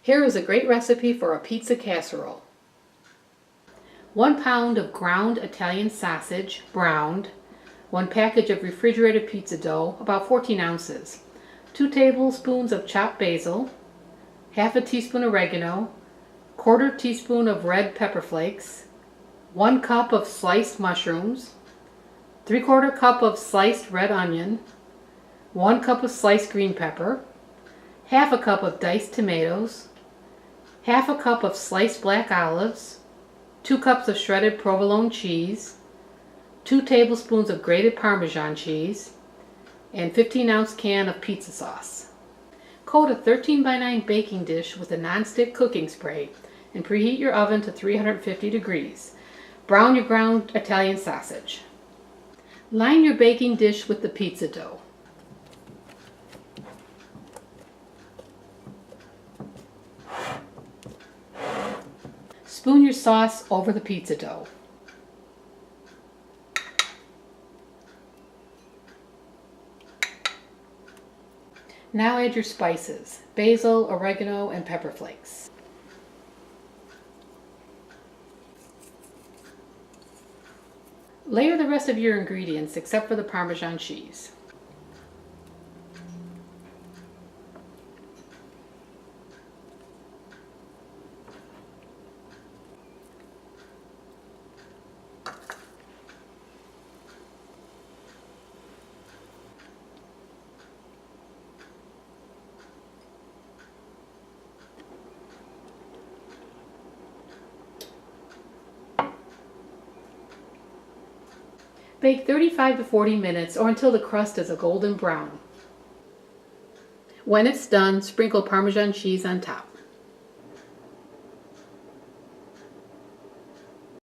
Here is a great recipe for a pizza casserole. 1 pound of ground Italian sausage, browned. 1 package of refrigerated pizza dough, about 14 ounces. 2 tablespoons of chopped basil. Half a teaspoon oregano. 1/4 teaspoon of red pepper flakes. 1 cup of sliced mushrooms. 3/4 cup of sliced red onion. 1 cup of sliced green pepper. Half a cup of diced tomatoes. Half a cup of sliced black olives. 2 cups of shredded provolone cheese. 2 tablespoons of grated Parmesan cheese. And 15-ounce can of pizza sauce. Coat a 13x9 baking dish with a non-stick cooking spray and preheat your oven to 350 degrees. Brown your ground Italian sausage. Line your baking dish with the pizza dough. Spoon your sauce over the pizza dough. Now add your spices, basil, oregano, and pepper flakes. Layer the rest of your ingredients except for the Parmesan cheese. Bake 35 to 40 minutes or until the crust is a golden brown. When it's done, sprinkle Parmesan cheese on top.